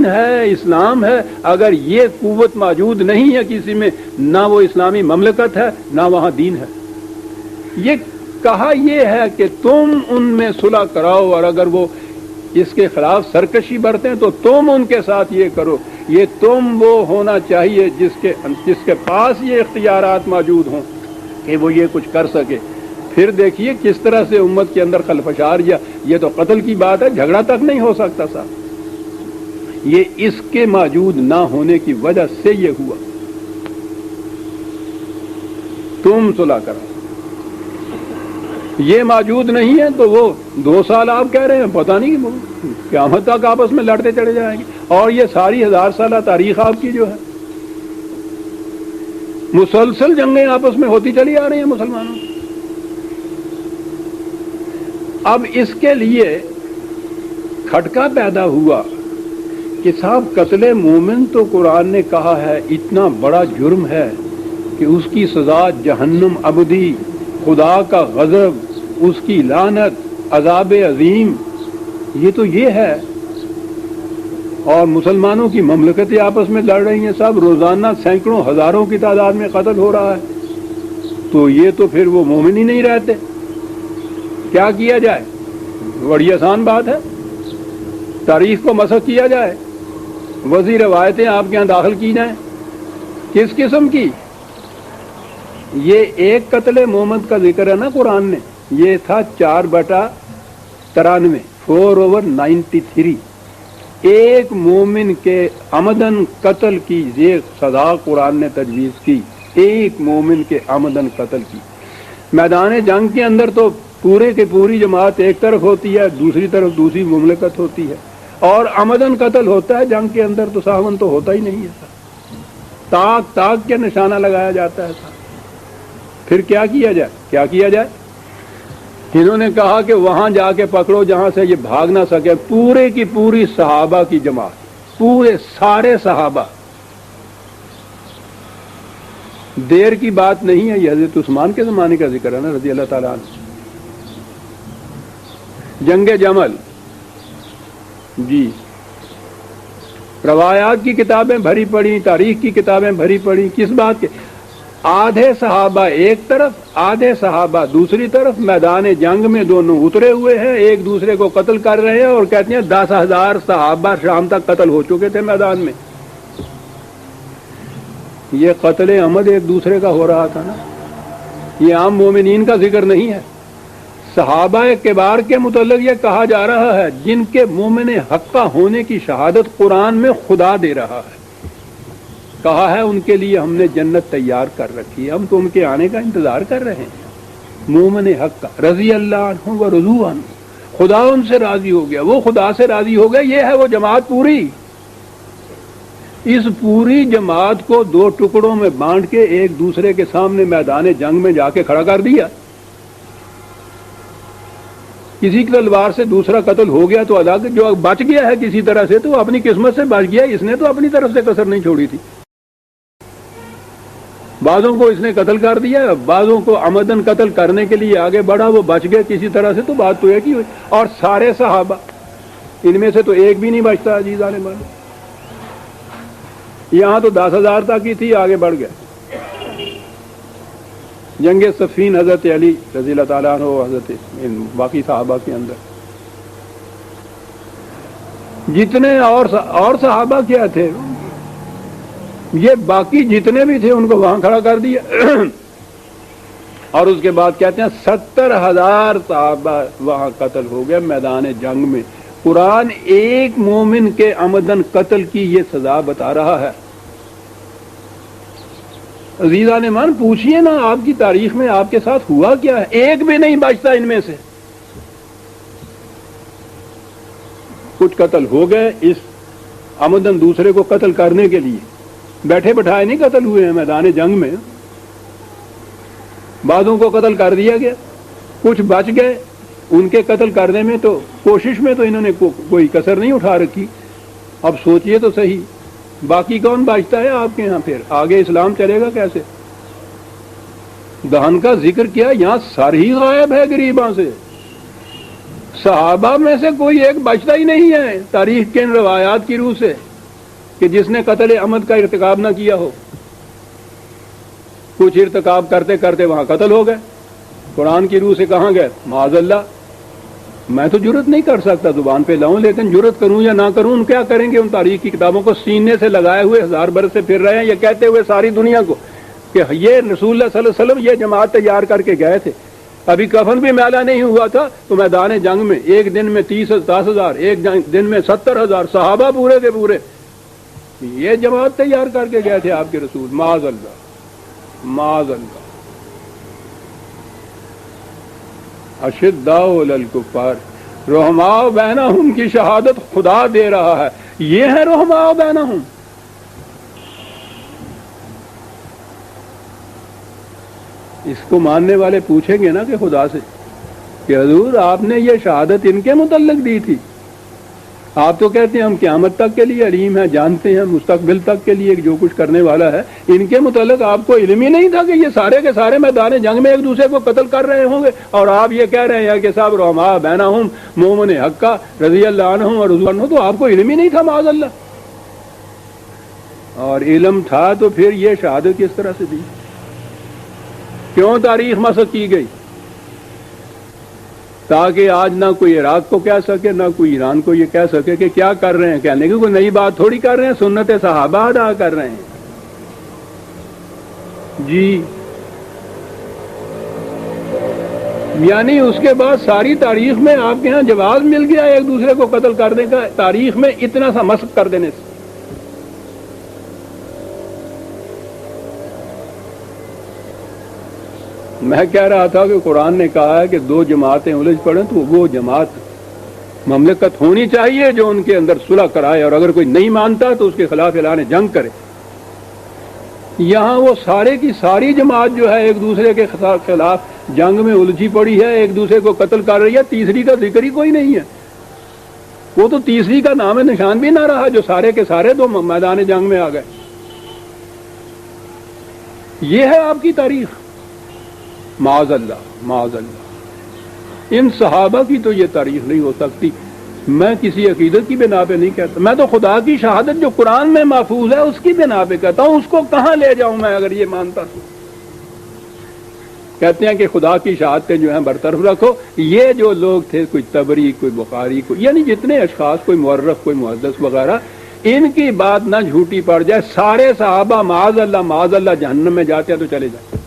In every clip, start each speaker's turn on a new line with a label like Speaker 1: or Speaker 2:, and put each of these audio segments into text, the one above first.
Speaker 1: ہے، اسلام ہے، اگر یہ قوت موجود نہیں ہے کسی میں، نہ وہ اسلامی مملکت ہے نہ وہاں دین ہے۔ یہ کہا یہ ہے کہ تم ان میں صلح کراؤ، اور اگر وہ اس کے خلاف سرکشی برتیں تو تم ان کے ساتھ یہ کرو۔ یہ تم وہ ہونا چاہیے جس کے پاس یہ اختیارات موجود ہوں کہ وہ یہ کچھ کر سکے۔ پھر دیکھیے کس طرح سے امت کے اندر خلفشار، یہ تو قتل کی بات ہے، جھگڑا تک نہیں ہو سکتا صاحب۔ یہ اس کے موجود نہ ہونے کی وجہ سے یہ ہوا۔ تم صلح کرو، یہ موجود نہیں ہے تو وہ 2 سال آپ کہہ رہے ہیں، پتہ نہیں قیامت تک آپس میں لڑتے چلے جائیں گے۔ اور یہ ساری 1000 سالہ تاریخ آپ کی جو ہے، مسلسل جنگیں آپس میں ہوتی چلی آ رہی ہیں مسلمانوں کی۔ اب اس کے لیے کھٹکا پیدا ہوا کہ صاحب قتل مومن تو قرآن نے کہا ہے اتنا بڑا جرم ہے کہ اس کی سزا جہنم ابدی، خدا کا غضب، اس کی لعنت، عذاب عظیم، یہ تو یہ ہے۔ اور مسلمانوں کی مملکتیں آپس میں لڑ رہی ہیں، صاحب روزانہ سینکڑوں ہزاروں کی تعداد میں قتل ہو رہا ہے، تو یہ تو پھر وہ مومن ہی نہیں رہتے۔ کیا کیا جائے؟ بڑی آسان بات ہے، تاریخ کو مسخ کیا جائے، وضعی روایتیں آپ کے ہاں داخل کی جائیں۔ کس قسم کی؟ یہ ایک قتل مومن کا ذکر ہے نا قرآن نے، یہ تھا 4/93، 4/93۔ ایک مومن کے عمدن قتل کی یہ سزا قرآن نے تجویز کی، ایک مومن کے عمدن قتل کی۔ میدان جنگ کے اندر تو پورے کی پوری جماعت ایک طرف ہوتی ہے، دوسری طرف دوسری مملکت ہوتی ہے، اور عمدن قتل ہوتا ہے جنگ کے اندر تو ساون تو ہوتا ہی نہیں ہے، تاک تاک کے نشانہ لگایا جاتا ہے۔ پھر کیا کیا جائے؟ کیا کیا جائے؟ انہوں نے کہا کہ وہاں جا کے پکڑو جہاں سے یہ بھاگ نہ سکے، پورے کی پوری صحابہ کی جماعت، پورے سارے صحابہ۔ دیر کی بات نہیں ہے، یہ حضرت عثمان کے زمانے کا ذکر ہے نا رضی اللہ تعالیٰ عنہ۔ جنگ جمل، جی روایات کی کتابیں بھری پڑی، تاریخ کی کتابیں بھری پڑی، کس بات کے؟ آدھے صحابہ ایک طرف، آدھے صحابہ دوسری طرف، میدان جنگ میں دونوں اترے ہوئے ہیں، ایک دوسرے کو قتل کر رہے ہیں، اور کہتے ہیں 10,000 صحابہ شام تک قتل ہو چکے تھے میدان میں۔ یہ قتل عمد ایک دوسرے کا ہو رہا تھا نا، یہ عام مومنین کا ذکر نہیں ہے۔ صحابہ کبار کے متعلق یہ کہا جا رہا ہے جن کے مومن حقہ ہونے کی شہادت قرآن میں خدا دے رہا ہے، کہا ہے ان کے لیے ہم نے جنت تیار کر رکھی ہے، ہم تو ان کے آنے کا انتظار کر رہے ہیں۔ مومن حقہ رضی اللہ عنہ و رضوا عنہ، خدا ان سے راضی ہو گیا، وہ خدا سے راضی ہو گیا۔ یہ ہے وہ جماعت پوری۔ اس پوری جماعت کو 2 ٹکڑوں میں بانٹ کے ایک دوسرے کے سامنے میدان جنگ میں جا کے کھڑا کر دیا۔ کسی کی تلوار سے دوسرا قتل ہو گیا تو الگ، جو بچ گیا ہے کسی طرح سے تو اپنی قسمت سے بچ گیا، اس نے تو اپنی طرف سے کسر نہیں چھوڑی تھی۔ بعضوں کو اس نے قتل کر دیا، بعضوں کو عمدن قتل کرنے کے لیے آگے بڑھا، وہ بچ گئے کسی طرح سے، تو بات تو ایک ہی ہوئی۔ اور سارے صحابہ، ان میں سے تو ایک بھی نہیں بچتا عزیزان مان۔ یہاں تو 10,000 تک ہی تھی، آگے بڑھ گیا۔ جنگ صفین حضرت علی رضی اللہ تعالیٰ عنہ و حضرت باقی صحابہ کے اندر جتنے اور صحابہ کیا تھے، یہ باقی جتنے بھی تھے ان کو وہاں کھڑا کر دیا۔ اور اس کے بعد کہتے ہیں 70,000 صحابہ وہاں قتل ہو گئے میدان جنگ میں۔ قرآن ایک مومن کے عمدن قتل کی یہ سزا بتا رہا ہے۔ عزیزان مان پوچھئے نا آپ کی تاریخ میں آپ کے ساتھ ہوا کیا ہے؟ ایک بھی نہیں بچتا ان میں سے۔ کچھ قتل ہو گئے اس عمدن دوسرے کو قتل کرنے کے لیے، بیٹھے بٹھائے نہیں قتل ہوئے ہیں میدان جنگ میں۔ بعضوں کو قتل کر دیا گیا، کچھ بچ گئے، ان کے قتل کرنے میں تو کوشش میں تو انہوں نے کوئی کسر نہیں اٹھا رکھی۔ اب سوچئے تو صحیح، باقی کون بچتا ہے آپ کے ہاں؟ پھر آگے اسلام چلے گا کیسے؟ دہن کا ذکر کیا، یہاں سر ہی غائب ہے غریباں سے، صحابہ میں سے کوئی ایک بچتا ہی نہیں ہے تاریخ کے ان روایات کی روح سے۔ کہ جس نے قتل عمد کا ارتکاب نہ کیا ہو، کچھ ارتکاب کرتے کرتے وہاں قتل ہو گئے، قرآن کی روح سے کہاں گئے؟ معاذ اللہ، میں تو جرت نہیں کر سکتا زبان پہ لاؤں، لیکن جرت کروں یا نہ کروں، ان کیا کریں گے؟ ان تاریخ کی کتابوں کو سینے سے لگائے ہوئے 1000 برس سے پھر رہے ہیں، یہ کہتے ہوئے ساری دنیا کو کہ یہ رسول اللہ صلی اللہ علیہ وسلم یہ جماعت تیار کر کے گئے تھے، ابھی کفن بھی میلا نہیں ہوا تھا تو میدان جنگ میں ایک دن میں 10,000 ایک دن میں 70,000 صحابہ پورے کے پورے یہ جماعت تیار کر کے گئے تھے آپ کے رسول، معاذ اللہ معاذ اللہ۔ اشداء علی الکفار رحماء بینہم کی شہادت خدا دے رہا ہے، یہ ہے رحماء بینہم۔ اس کو ماننے والے پوچھیں گے نا کہ خدا سے کہ حضور آپ نے یہ شہادت ان کے متعلق دی تھی، آپ تو کہتے ہیں ہم قیامت تک کے لیے علیم ہیں، جانتے ہیں مستقبل تک کے لیے جو کچھ کرنے والا ہے، ان کے متعلق آپ کو علم ہی نہیں تھا کہ یہ سارے کے سارے میدان جنگ میں ایک دوسرے کو قتل کر رہے ہوں گے، اور آپ یہ کہہ رہے ہیں کہ صاحب رحماء بینہم مومن حقہ رضی اللہ عنہم اور رضوان عنہ، تو آپ کو علم ہی نہیں تھا معاذ اللہ۔ اور علم تھا تو پھر یہ شہادت کس طرح سے دی؟ کیوں تاریخ مسخ کی گئی؟ تاکہ آج نہ کوئی عراق کو کہہ سکے نہ کوئی ایران کو یہ کہہ سکے کہ کیا کر رہے ہیں، کہنے کی کوئی نئی بات تھوڑی کر رہے ہیں، سنت صحابہ ادا کر رہے ہیں جی۔ یعنی اس کے بعد ساری تاریخ میں آپ کے ہاں جواز مل گیا ایک دوسرے کو قتل کرنے کا، تاریخ میں اتنا سا مسخ کر دینے سے۔ میں کہہ رہا تھا کہ قرآن نے کہا ہے کہ 2 جماعتیں الجھ پڑیں تو وہ جماعت مملکت ہونی چاہیے جو ان کے اندر صلح کرائے، اور اگر کوئی نہیں مانتا تو اس کے خلاف اعلان جنگ کرے۔ یہاں وہ سارے کی ساری جماعت جو ہے ایک دوسرے کے خلاف جنگ میں الجھی پڑی ہے، ایک دوسرے کو قتل کر رہی ہے، تیسری کا ذکر ہی کوئی نہیں ہے، وہ تو تیسری کا نام نشان بھی نہ رہا، جو سارے کے سارے تو میدان جنگ میں آ گئے۔ یہ ہے آپ کی تاریخ، معاذ اللہ معاذ اللہ۔ ان صحابہ کی تو یہ تاریخ نہیں ہو سکتی۔ میں کسی عقیدت کی بنا پہ نہیں کہتا، میں تو خدا کی شہادت جو قرآن میں محفوظ ہے اس کی بنا پہ کہتا ہوں، اس کو کہاں لے جاؤں میں اگر یہ مانتا تو؟ کہتے ہیں کہ خدا کی شہادتیں جو ہیں برطرف رکھو۔ یہ جو لوگ تھے، کوئی طبری کوئی بخاری کوئی، یعنی جتنے اشخاص، کوئی مورخ کوئی محدث وغیرہ، ان کی بات نہ جھوٹی پڑ جائے، سارے صحابہ معاذ اللہ جہنم میں جاتے ہیں تو چلے جائیں۔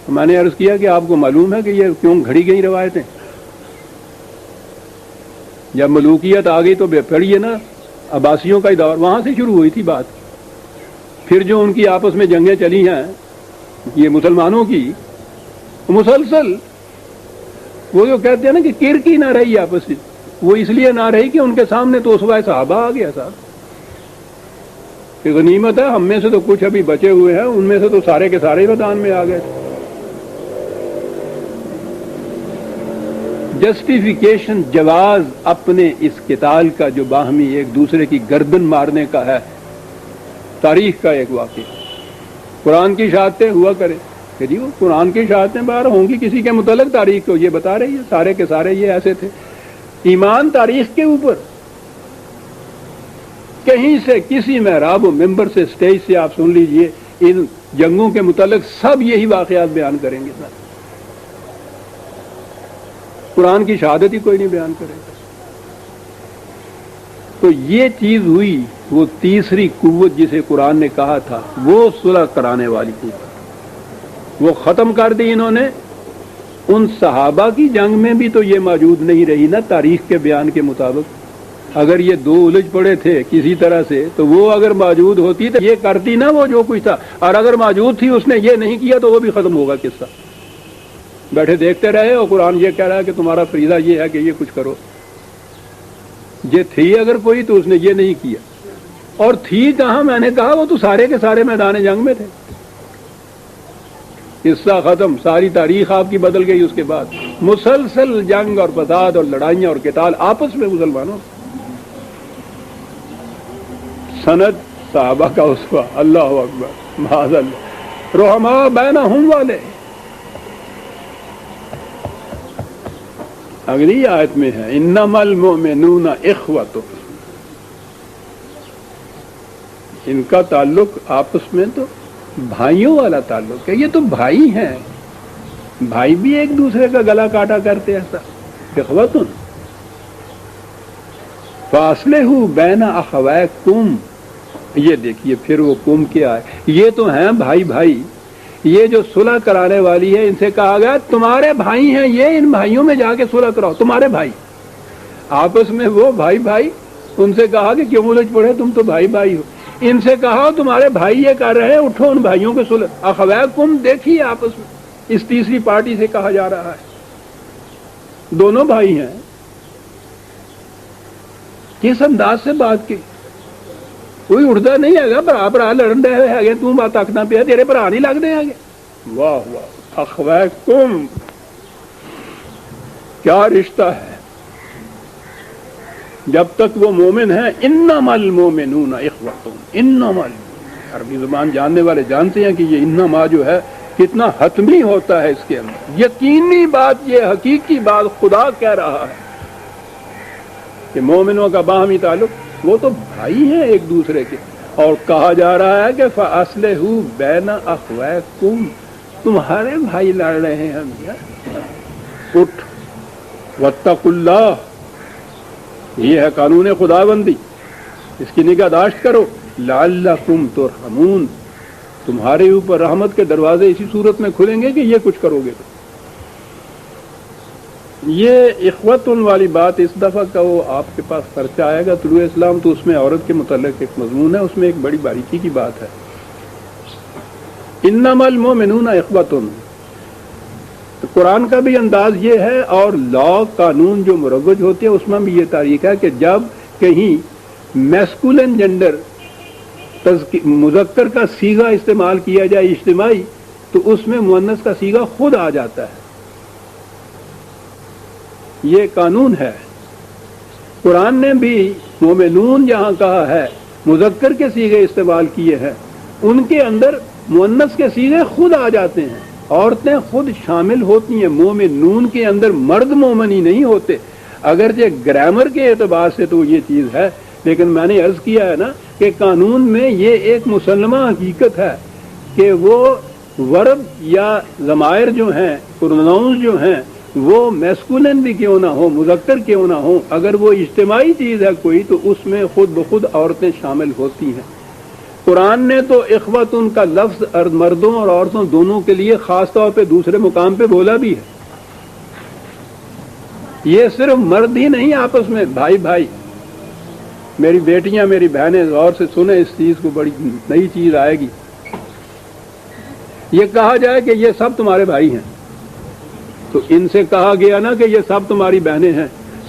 Speaker 1: میں نے عرض کیا کہ آپ کو معلوم ہے کہ یہ کیوں گھڑی گئی روایتیں؟ جب ملوکیت آ گئی تو پڑھیے نا، عباسیوں کا ہی دور، وہاں سے شروع ہوئی تھی بات۔ پھر جو ان کی آپس میں جنگیں چلی ہیں یہ مسلمانوں کی، مسلسل وہ جو کہتے ہیں نا کہ کرکی نہ رہی آپس میں، وہ اس لیے نہ رہی کہ ان کے سامنے تو اسوہ صحابہ آ گیا صاحب کہ غنیمت ہے، ہم میں سے تو کچھ ابھی بچے ہوئے ہیں، ان میں سے تو سارے کے سارے میدان میں آ گئے۔ جسٹیفیکیشن، جواز اپنے اس قتال کا جو باہمی ایک دوسرے کی گردن مارنے کا ہے، تاریخ کا ایک واقعہ۔ قرآن کی شہادتیں ہوا کرے کہ جی وہ قرآن کی شہادتیں باہر ہوں گی کسی کے متعلق، تاریخ کو یہ بتا رہی ہے سارے کے سارے یہ ایسے تھے۔ ایمان تاریخ کے اوپر کہیں سے کسی محراب و ممبر سے سٹیج سے آپ سن لیجئے، ان جنگوں کے متعلق سب یہی واقعات بیان کریں گے سر، قرآن کی شہادت ہی کوئی نہیں بیان کرے گا۔ تو یہ چیز ہوئی، وہ تیسری قوت جسے قرآن نے کہا تھا، وہ صلح کرانے والی قوت، وہ ختم کر دی انہوں نے۔ ان صحابہ کی جنگ میں بھی تو یہ موجود نہیں رہی نا تاریخ کے بیان کے مطابق۔ اگر یہ 2 الجھ پڑے تھے کسی طرح سے تو وہ اگر موجود ہوتی تو یہ کرتی نا وہ جو کچھ تھا، اور اگر موجود تھی اس نے یہ نہیں کیا تو وہ بھی ختم ہوگا قصہ۔ بیٹھے دیکھتے رہے اور قرآن یہ کہہ رہا ہے کہ تمہارا فریضہ یہ ہے کہ یہ کچھ کرو۔ یہ تھی اگر کوئی تو اس نے یہ نہیں کیا، اور تھی کہاں؟ میں نے کہا وہ تو سارے کے سارے میدان جنگ میں تھے۔ قصہ ختم، ساری تاریخ آپ کی بدل گئی۔ اس کے بعد مسلسل جنگ اور فساد اور لڑائیاں اور قتال آپس میں مسلمانوں، سند صحابہ کا اسوہ، اللہ اکبر معاذ اللہ، رحماء بینہم والے۔ اگلی آیت میں ہے انما المؤمنون اخوۃ، ان کا تعلق آپس میں تو بھائیوں والا تعلق ہے. یہ تو بھائی ہیں, بھائی بھی ایک دوسرے کا گلا کاٹا کرتے ایسا. اخوتن فاصلحوا بین اخویکم, یہ دیکھیے پھر وہ کم کیا ہے. یہ تو ہیں بھائی بھائی, یہ جو صلح کرانے والی ہے ان سے کہا گیا تمہارے بھائی ہیں یہ, ان بھائیوں میں جا کے صلح کراؤ. تمہارے بھائی آپس میں وہ بھائی بھائی, ان سے کہا کہ کیوں الجھ پڑے, تم تو بھائی بھائی ہو. ان سے کہا تمہارے بھائی یہ کر رہے ہیں, اٹھو ان بھائیوں کے صلح. اخویکم دیکھیے آپس میں اس تیسری پارٹی سے کہا جا رہا ہے دونوں بھائی ہیں. کس انداز سے بات کی, کوئی اٹھتا نہیں ہے گا برا برا لڑن دے ہے تو بات آکھنا پیا تیرے برا نہیں لگتے ہیں. واہ واہ, اخویکم کیا رشتہ ہے جب تک وہ مومن ہیں. انما المومنون اخوۃ, انما, عربی زبان جاننے والے جانتے ہیں کہ یہ انما جو ہے کتنا حتمی ہوتا ہے. اس کے اندر یقینی بات, یہ حقیقی بات خدا کہہ رہا ہے کہ مومنوں کا باہمی تعلق وہ تو بھائی ہیں ایک دوسرے کے. اور کہا جا رہا ہے کہ فاصلحوا بین اخویکم, تمہارے بھائی لڑ رہے ہیں میاں, اٹھ. واتقوا اللہ, یہ ہے قانون خداوندی, اس کی نگہداشت کرو. لعلکم ترحمون, تمہارے اوپر رحمت کے دروازے اسی صورت میں کھلیں گے کہ یہ کچھ کرو گے تو. یہ اخوتن والی بات اس دفعہ کا وہ آپ کے پاس پرچہ آئے گا طلوع اسلام, تو اس میں عورت کے متعلق ایک مضمون ہے, اس میں ایک بڑی باریکی کی بات ہے. انما المومنون اخوتن, قرآن کا بھی انداز یہ ہے, اور لا قانون جو مروج ہوتے ہیں اس میں بھی یہ تاریخ ہے کہ جب کہیں میسکولن جنڈر مذکر کا صیغہ استعمال کیا جائے اجتماعی, تو اس میں مؤنث کا صیغہ خود آ جاتا ہے. یہ قانون ہے. قرآن نے بھی مومنون جہاں کہا ہے مذکر کے صیغے استعمال کیے ہیں, ان کے اندر مؤنث کے صیغے خود آ جاتے ہیں, عورتیں خود شامل ہوتی ہیں. مومنون کے اندر مرد مومن ہی نہیں ہوتے, اگرچہ گرامر کے اعتبار سے تو یہ چیز ہے, لیکن میں نے عرض کیا ہے نا کہ قانون میں یہ ایک مسلمہ حقیقت ہے کہ وہ ورب یا ضمائر جو ہیں, پروناؤنز جو ہیں, وہ میسکولن بھی کیوں نہ ہو, مذکر کیوں نہ ہو, اگر وہ اجتماعی چیز ہے کوئی تو اس میں خود بخود عورتیں شامل ہوتی ہیں. قرآن نے تو اخوت ان کا لفظ مردوں اور عورتوں دونوں کے لیے خاص طور پہ دوسرے مقام پہ بولا بھی ہے. یہ صرف مرد ہی نہیں آپس میں بھائی بھائی. میری بیٹیاں میری بہنیں غور سے سنیں, اس چیز کو بڑی نئی چیز آئے گی. یہ کہا جائے کہ یہ سب تمہارے بھائی ہیں, تو ان سے کہا گیا نا کہ یہ سب تمہاری بہنیں ہیں,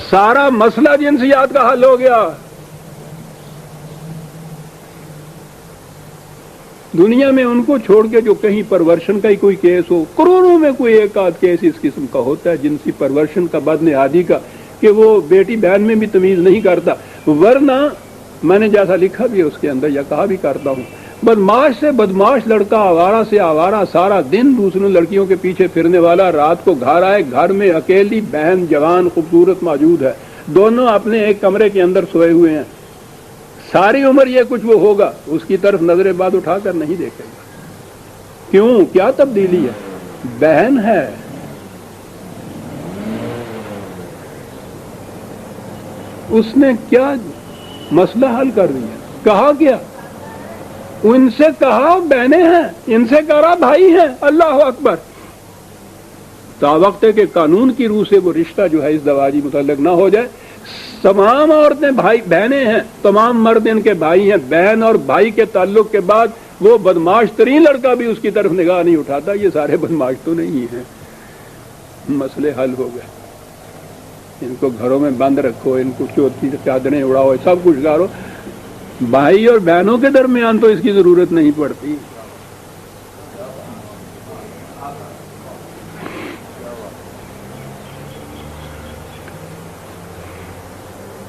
Speaker 1: سارا مسئلہ جنسیات کا حل ہو گیا. دنیا میں ان کو چھوڑ کے جو کہیں پرورشن کا ہی کوئی کیس ہو, کروڑوں میں کوئی ایک آدھ کیس اس قسم کا ہوتا ہے جنسی پرورشن کا, بدنہادی کا, کہ وہ بیٹی بہن میں بھی تمیز نہیں کرتا. ورنہ میں نے جیسا لکھا بھی ہے اس کے اندر یا کہا بھی کرتا ہوں, بدماش سے بدماش لڑکا, آوارہ سے آوارہ, سارا دن دوسروں لڑکیوں کے پیچھے پھرنے والا, رات کو گھر آئے, گھر میں اکیلی بہن جوان خوبصورت موجود ہے, دونوں اپنے ایک کمرے کے اندر سوئے ہوئے ہیں. ساری عمر یہ کچھ وہ ہوگا, اس کی طرف نظر باد اٹھا کر نہیں دیکھے گا. کیوں, کیا تبدیلی ہے؟ بہن ہے. اس نے کیا مسئلہ حل کر دیا. کہا کیا, ان سے کہا بہنیں ہیں, ان سے کہا بھائی ہیں. اللہ اکبر. تا وقت ہے کہ قانون کی روح سے وہ رشتہ جو ہے اس دواجی متعلق نہ ہو جائے. تمام عورتیں بھائی بہنیں ہیں, تمام مرد ان کے بھائی ہیں. بہن اور بھائی کے تعلق کے بعد وہ بدماش ترین لڑکا بھی اس کی طرف نگاہ نہیں اٹھاتا. یہ سارے بدماش تو نہیں ہیں. مسئلے حل ہو گئے. ان کو گھروں میں بند رکھو, ان کو چوتھی چادریں اڑاؤ, سب کچھ کرو. بھائی اور بہنوں کے درمیان تو اس کی ضرورت نہیں پڑتی.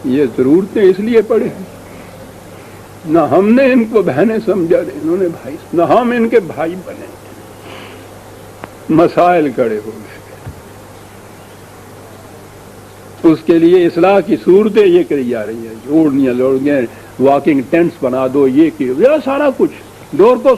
Speaker 1: یہ ضرورتیں اس لیے پڑے نہ ہم نے ان کو بہنیں سمجھا, انہوں نے بھائی, نہ ہم ان کے بھائی بنے, مسائل کھڑے ہو گئے. اس کے لیے اصلاح کی صورتیں یہ کری جا رہی ہیں، جوڑنیاں لوڑیاں، واکنگ ٹینٹس بنا دو، یہ سارا کچھ دور کو